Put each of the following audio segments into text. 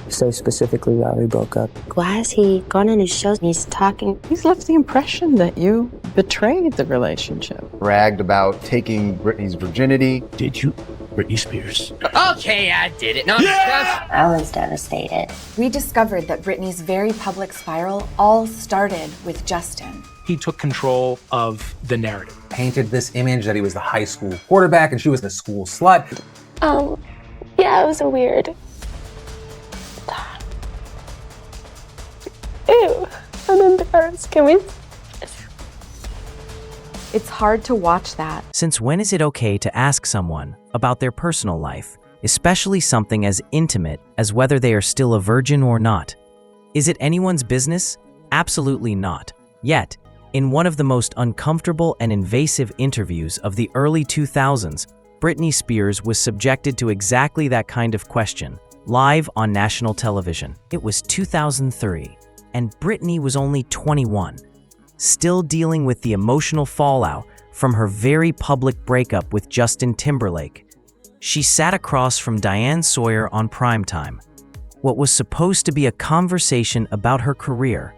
Say specifically why we broke up. Why has he gone on his shows and he's talking? He's left the impression that you betrayed the relationship. Bragged about taking Britney's virginity. Did you? Britney Spears. Okay, I did it. No, yeah! I was devastated. We discovered that Britney's very public spiral all started with Justin. He took control of the narrative. Painted this image that he was the high school quarterback and she was the school slut. Yeah, it was a weird. Ew, I'm embarrassed. Can we? It's hard to watch that. Since when is it okay to ask someone about their personal life, especially something as intimate as whether they are still a virgin or not? Is it anyone's business? Absolutely not. Yet, in one of the most uncomfortable and invasive interviews of the early 2000s, Britney Spears was subjected to exactly that kind of question, live on national television. It was 2003, and Britney was only 21, still dealing with the emotional fallout from her very public breakup with Justin Timberlake. She sat across from Diane Sawyer on primetime. What was supposed to be a conversation about her career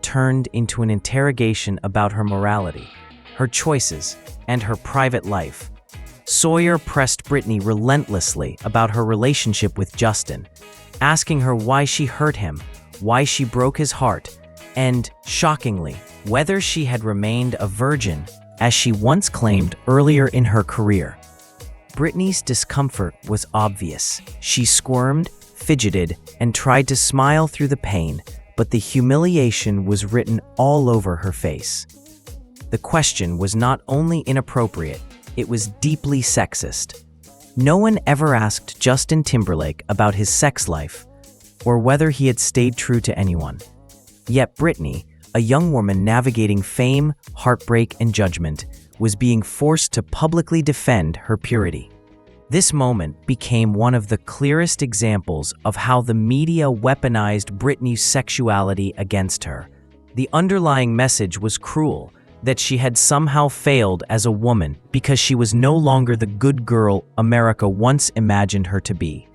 turned into an interrogation about her morality, her choices, and her private life. Sawyer pressed Britney relentlessly about her relationship with Justin, asking her why she hurt him, why she broke his heart, and, shockingly, whether she had remained a virgin, as she once claimed earlier in her career. Britney's discomfort was obvious. She squirmed, fidgeted, and tried to smile through the pain, but the humiliation was written all over her face. The question was not only inappropriate, it was deeply sexist. No one ever asked Justin Timberlake about his sex life, or whether he had stayed true to anyone. Yet Britney, a young woman navigating fame, heartbreak, and judgment, was being forced to publicly defend her purity. This moment became one of the clearest examples of how the media weaponized Britney's sexuality against her. The underlying message was cruel, that she had somehow failed as a woman because she was no longer the good girl America once imagined her to be.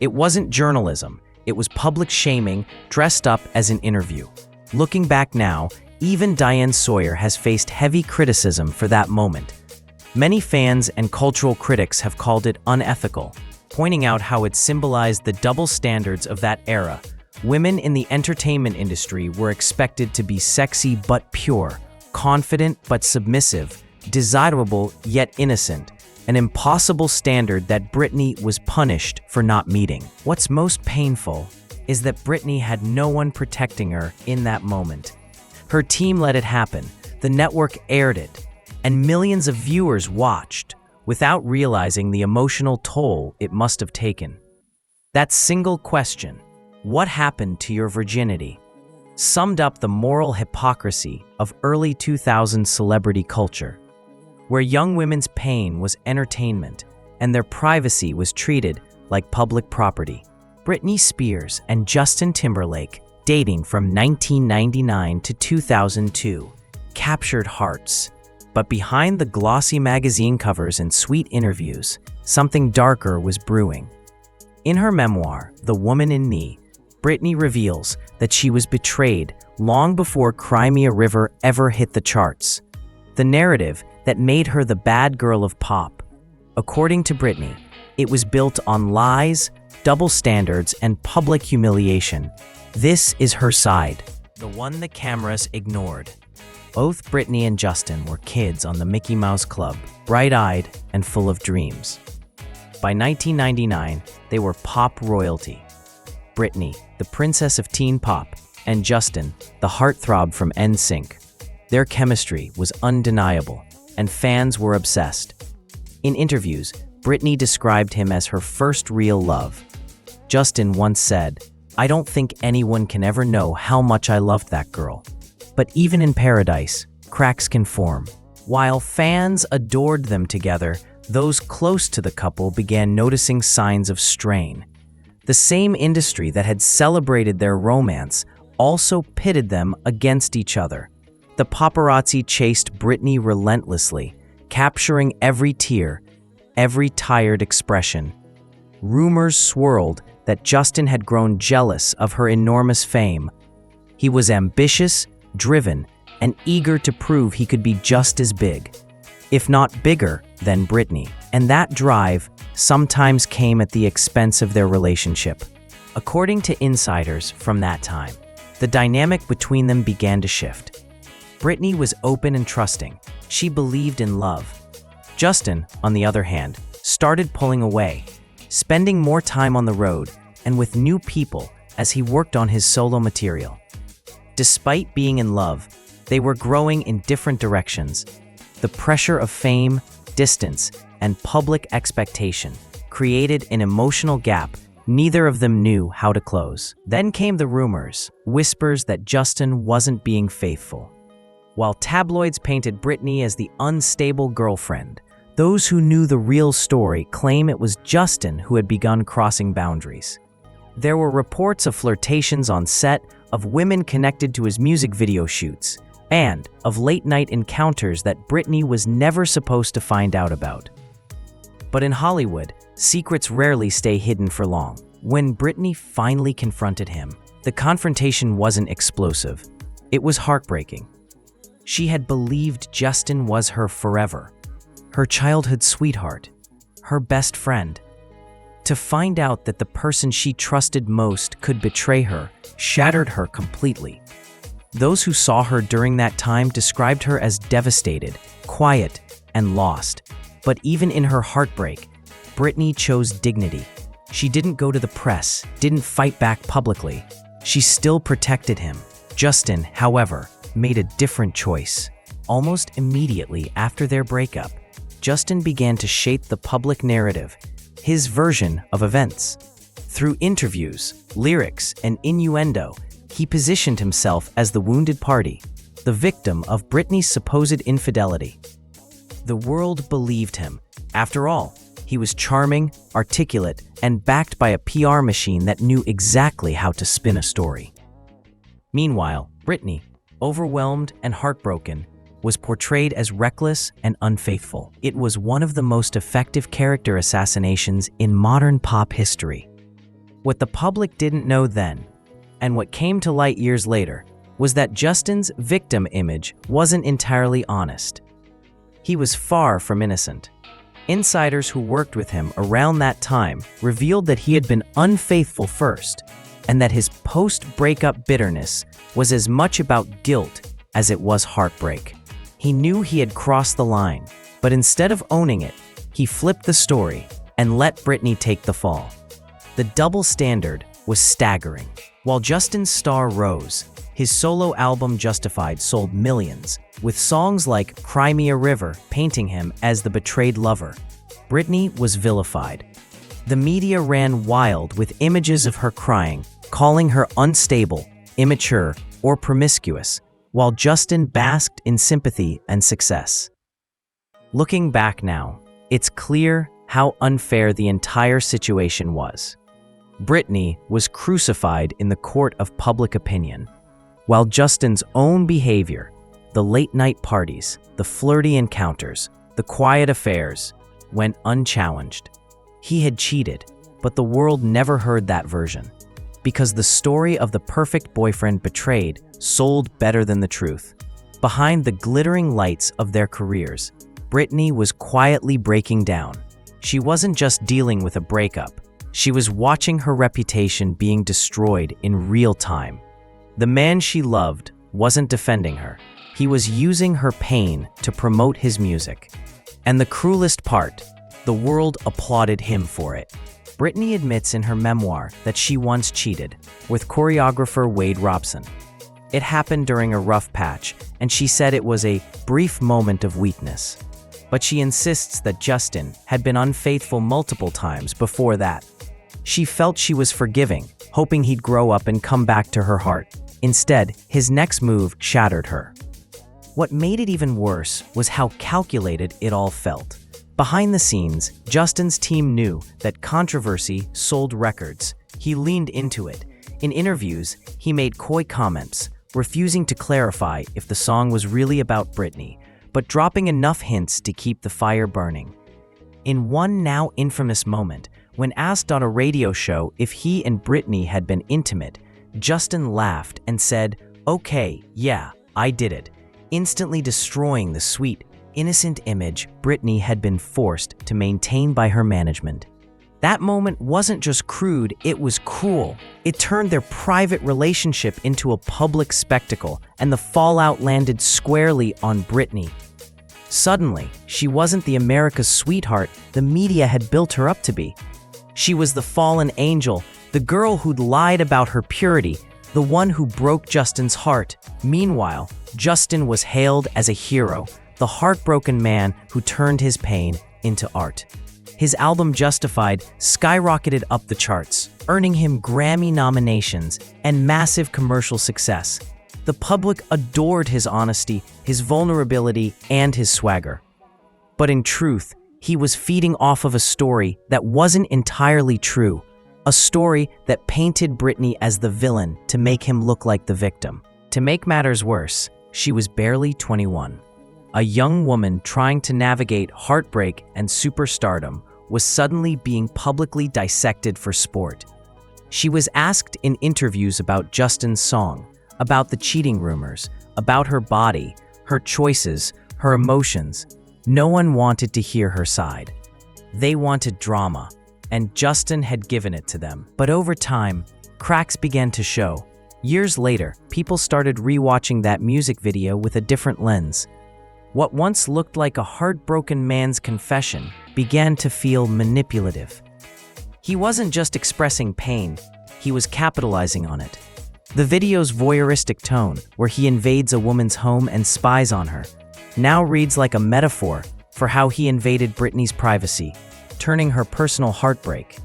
It wasn't journalism, it was public shaming dressed up as an interview. Looking back now, even Diane Sawyer has faced heavy criticism for that moment. Many fans and cultural critics have called it unethical, pointing out how it symbolized the double standards of that era. Women in the entertainment industry were expected to be sexy but pure, confident but submissive, desirable yet innocent, an impossible standard that Britney was punished for not meeting. What's most painful is that Britney had no one protecting her in that moment. Her team let it happen, the network aired it, and millions of viewers watched without realizing the emotional toll it must have taken. That single question, "What happened to your virginity?" summed up the moral hypocrisy of early 2000s celebrity culture, where young women's pain was entertainment and their privacy was treated like public property. Britney Spears and Justin Timberlake, dating from 1999 to 2002, captured hearts. But behind the glossy magazine covers and sweet interviews, something darker was brewing. In her memoir, The Woman in Me, Britney reveals that she was betrayed long before Cry Me a River ever hit the charts. The narrative that made her the bad girl of pop. According to Britney, it was built on lies, double standards, and public humiliation. This is her side, the one the cameras ignored. Both Britney and Justin were kids on the Mickey Mouse Club, bright-eyed and full of dreams. By 1999, they were pop royalty. Britney, the princess of teen pop, and Justin, the heartthrob from NSYNC. Their chemistry was undeniable, and fans were obsessed. In interviews, Britney described him as her first real love. Justin once said, "I don't think anyone can ever know how much I loved that girl. But even in paradise, cracks can form." While fans adored them together, those close to the couple began noticing signs of strain. The same industry that had celebrated their romance also pitted them against each other. The paparazzi chased Britney relentlessly, capturing every tear, every tired expression. rumors swirled that Justin had grown jealous of her enormous fame. He was ambitious, driven, and eager to prove he could be just as big, if not bigger, than Britney. And that drive sometimes came at the expense of their relationship. According to insiders from that time, the dynamic between them began to shift. Britney was open and trusting. She believed in love. Justin, on the other hand, started pulling away, spending more time on the road and with new people as he worked on his solo material. Despite being in love, they were growing in different directions. The pressure of fame, distance, and public expectation created an emotional gap neither of them knew how to close. Then came the rumors, whispers that Justin wasn't being faithful. While tabloids painted Britney as the unstable girlfriend, those who knew the real story claim it was Justin who had begun crossing boundaries. There were reports of flirtations on set, of women connected to his music video shoots, and of late-night encounters that Britney was never supposed to find out about. But in Hollywood, secrets rarely stay hidden for long. When Britney finally confronted him, the confrontation wasn't explosive. It was heartbreaking. She had believed Justin was her forever, her childhood sweetheart, her best friend. To find out that the person she trusted most could betray her shattered her completely. Those who saw her during that time described her as devastated, quiet, and lost. But even in her heartbreak, Britney chose dignity. She didn't go to the press, didn't fight back publicly. She still protected him. Justin, however, made a different choice. Almost immediately after their breakup, Justin began to shape the public narrative, his version of events. Through interviews, lyrics, and innuendo, he positioned himself as the wounded party, the victim of Britney's supposed infidelity. The world believed him. After all, he was charming, articulate, and backed by a PR machine that knew exactly how to spin a story. Meanwhile, Britney, overwhelmed and heartbroken, was portrayed as reckless and unfaithful. It was one of the most effective character assassinations in modern pop history. What the public didn't know then, and what came to light years later, was that Justin's victim image wasn't entirely honest. He was far from innocent. Insiders who worked with him around that time revealed that he had been unfaithful first, and that his post-breakup bitterness was as much about guilt as it was heartbreak. He knew he had crossed the line, but instead of owning it, he flipped the story and let Britney take the fall. The double standard was staggering. While Justin's star rose, his solo album Justified sold millions, with songs like Cry Me a River painting him as the betrayed lover. Britney was vilified. The media ran wild with images of her crying, calling her unstable, immature, or promiscuous, while Justin basked in sympathy and success. Looking back now, it's clear how unfair the entire situation was. Britney was crucified in the court of public opinion, while Justin's own behavior, the late-night parties, the flirty encounters, the quiet affairs, went unchallenged. He had cheated, but the world never heard that version, because the story of the perfect boyfriend betrayed sold better than the truth. Behind the glittering lights of their careers, Britney was quietly breaking down. She wasn't just dealing with a breakup. She was watching her reputation being destroyed in real time. The man she loved wasn't defending her. He was using her pain to promote his music. And the cruelest part, the world applauded him for it. Britney admits in her memoir that she once cheated with choreographer Wade Robson. It happened during a rough patch, and she said it was a brief moment of weakness. But she insists that Justin had been unfaithful multiple times before that. She felt she was forgiving, hoping he'd grow up and come back to her heart. Instead, his next move shattered her. What made it even worse was how calculated it all felt. Behind the scenes, Justin's team knew that controversy sold records. He leaned into it. In interviews, he made coy comments, refusing to clarify if the song was really about Britney, but dropping enough hints to keep the fire burning. In one now infamous moment, When asked on a radio show if he and Britney had been intimate, Justin laughed and said, "Okay, yeah, I did it," instantly destroying the sweet, innocent image Britney had been forced to maintain by her management. That moment wasn't just crude, it was cruel. It turned their private relationship into a public spectacle, and the fallout landed squarely on Britney. Suddenly, she wasn't the America's sweetheart the media had built her up to be. She was the fallen angel, the girl who'd lied about her purity, the one who broke Justin's heart. Meanwhile, Justin was hailed as a hero, the heartbroken man who turned his pain into art. His album Justified skyrocketed up the charts, earning him Grammy nominations and massive commercial success. The public adored his honesty, his vulnerability, and his swagger. But in truth, he was feeding off of a story that wasn't entirely true, a story that painted Britney as the villain to make him look like the victim. To make matters worse, she was barely 21. A young woman trying to navigate heartbreak and superstardom was suddenly being publicly dissected for sport. She was asked in interviews about Justin's song, about the cheating rumors, about her body, her choices, her emotions. No one wanted to hear her side. They wanted drama, and Justin had given it to them. But over time, cracks began to show. Years later, people started rewatching that music video with a different lens. What once looked like a heartbroken man's confession began to feel manipulative. He wasn't just expressing pain, he was capitalizing on it. The video's voyeuristic tone, where he invades a woman's home and spies on her, now reads like a metaphor for how he invaded Britney's privacy, turning her personal heartbreak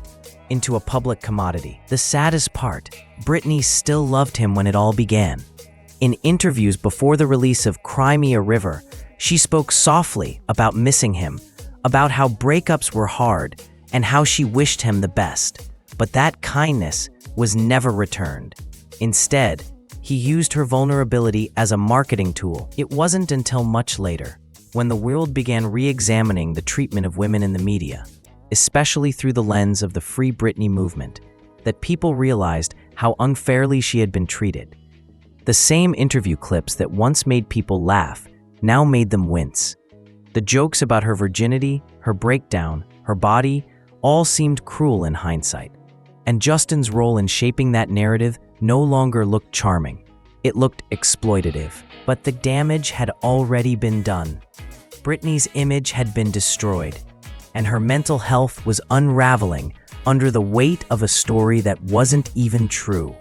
into a public commodity. The saddest part, Britney still loved him when it all began. In interviews before the release of Cry Me a River, she spoke softly about missing him, about how breakups were hard, and how she wished him the best. But that kindness was never returned. Instead, he used her vulnerability as a marketing tool. It wasn't until much later, when the world began re-examining the treatment of women in the media, especially through the lens of the Free Britney movement, that people realized how unfairly she had been treated. The same interview clips that once made people laugh now made them wince. The jokes about her virginity, her breakdown, her body, all seemed cruel in hindsight. And Justin's role in shaping that narrative no longer looked charming. It looked exploitative. But the damage had already been done. Britney's image had been destroyed, and her mental health was unraveling under the weight of a story that wasn't even true.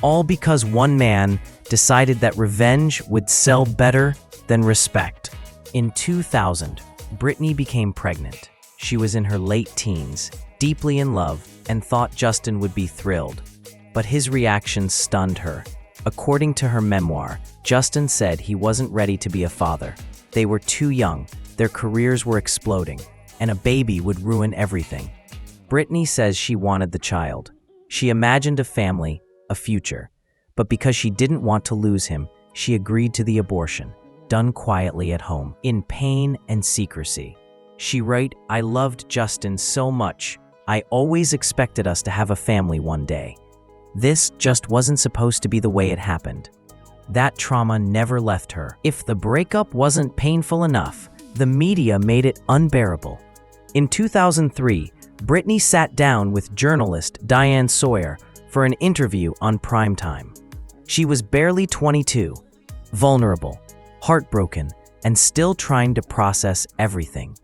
All because one man decided that revenge would sell better than respect. In 2000, Britney became pregnant. She was in her late teens, deeply in love, and thought Justin would be thrilled. But his reaction stunned her. According to her memoir, Justin said he wasn't ready to be a father. They were too young, their careers were exploding, and a baby would ruin everything. Britney says she wanted the child. She imagined a family, a future. But because she didn't want to lose him, she agreed to the abortion, done quietly at home, in pain and secrecy. She wrote, "I loved Justin so much. I always expected us to have a family one day. This just wasn't supposed to be the way it happened." That trauma never left her. If the breakup wasn't painful enough, the media made it unbearable. In 2003, Britney sat down with journalist Diane Sawyer for an interview on primetime. She was barely 22, vulnerable, heartbroken, and still trying to process everything.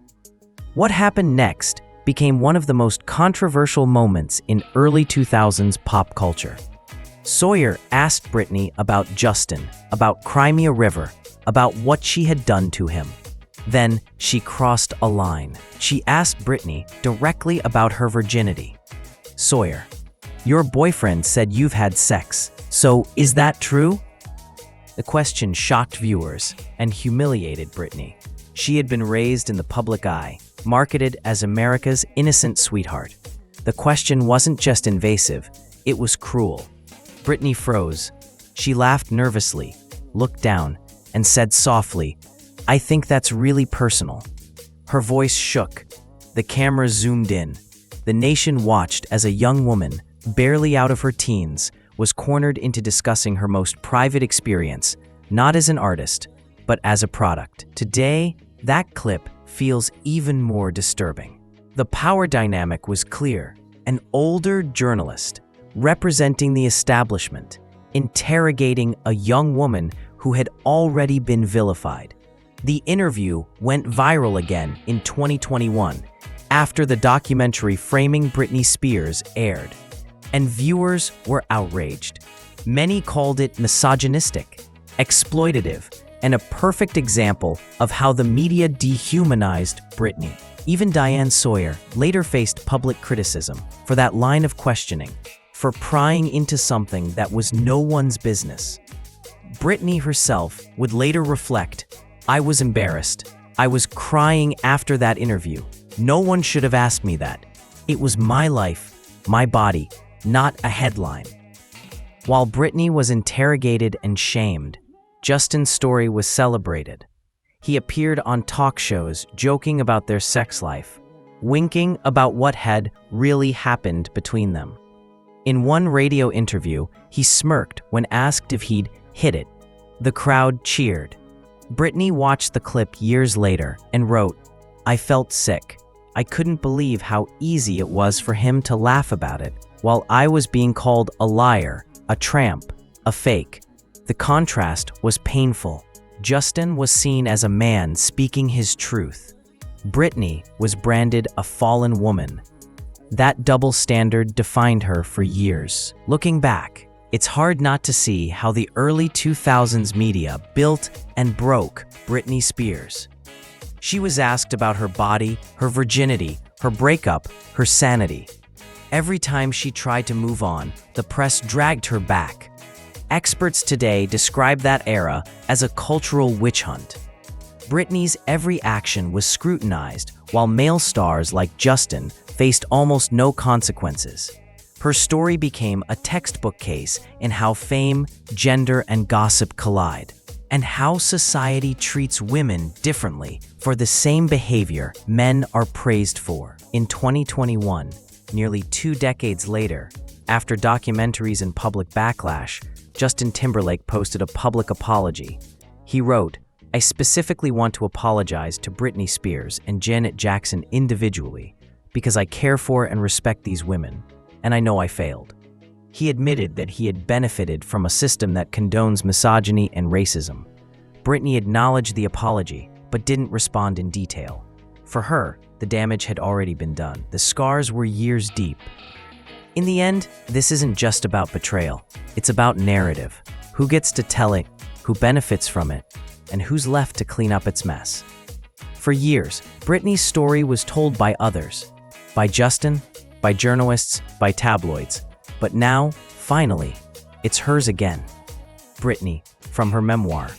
What happened next became one of the most controversial moments in early 2000s pop culture. Sawyer asked Britney about Justin, about Cry Me a River, about what she had done to him. Then she crossed a line. She asked Britney directly about her virginity. "Sawyer, your boyfriend said you've had sex, so is that true?" The question shocked viewers and humiliated Britney. She had been raised in the public eye, marketed as America's innocent sweetheart. The question wasn't just invasive, it was cruel. Britney froze. She laughed nervously, looked down, and said softly, "I think that's really personal." Her voice shook. The camera zoomed in. The the nation watched as a young woman, barely out of her teens, was cornered into discussing her most private experience, not as an artist, but as a product. Today, that clip feels even more disturbing. The power dynamic was clear. An older journalist, representing the establishment, interrogating a young woman who had already been vilified. The interview went viral again in 2021 after the documentary Framing Britney Spears aired, and viewers were outraged. Many called it misogynistic, exploitative, and a perfect example of how the media dehumanized Britney. Even Diane Sawyer later faced public criticism for that line of questioning, for prying into something that was no one's business. Britney herself would later reflect, "I was embarrassed. I was crying after that interview. No one should have asked me that. It was my life, my body, not a headline." While Britney was interrogated and shamed, Justin's story was celebrated. He appeared on talk shows joking about their sex life, winking about what had really happened between them. In one radio interview, he smirked when asked if he'd hit it. The crowd cheered. Britney watched the clip years later and wrote, "I felt sick. I couldn't believe how easy it was for him to laugh about it, while I was being called a liar, a tramp, a fake. The contrast was painful. Justin was seen as a man speaking his truth. Britney was branded a fallen woman. That double standard defined her for years. Looking back, it's hard not to see how the early 2000s media built and broke Britney Spears. She was asked about her body, her virginity, her breakup, her sanity. Every time she tried to move on, the press dragged her back. Experts today describe that era as a cultural witch hunt. Britney's every action was scrutinized, while male stars like Justin faced almost no consequences. Her story became a textbook case in how fame, gender, and gossip collide, and how society treats women differently for the same behavior men are praised for. In 2021, nearly 2 decades later, after documentaries and public backlash, Justin Timberlake posted a public apology. He wrote, "I specifically want to apologize to Britney Spears and Janet Jackson individually because I care for and respect these women, and I know I failed." He admitted that he had benefited from a system that condones misogyny and racism. Britney acknowledged the apology, but didn't respond in detail. For her, the damage had already been done. The scars were years deep. In the end, this isn't just about betrayal. It's about narrative. Who gets to tell it, who benefits from it, and who's left to clean up its mess. For years, Britney's story was told by others. By Justin, by journalists, by tabloids. But now, finally, it's hers again. Britney, from her memoir,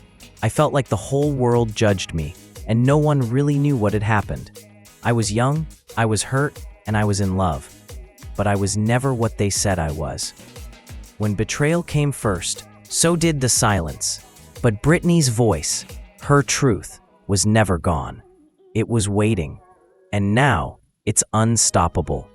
"I felt like the whole world judged me, and no one really knew what had happened. I was young, I was hurt, and I was in love. But I was never what they said I was." When betrayal came first, so did the silence. But Britney's voice, her truth, was never gone. It was waiting. And now, it's unstoppable.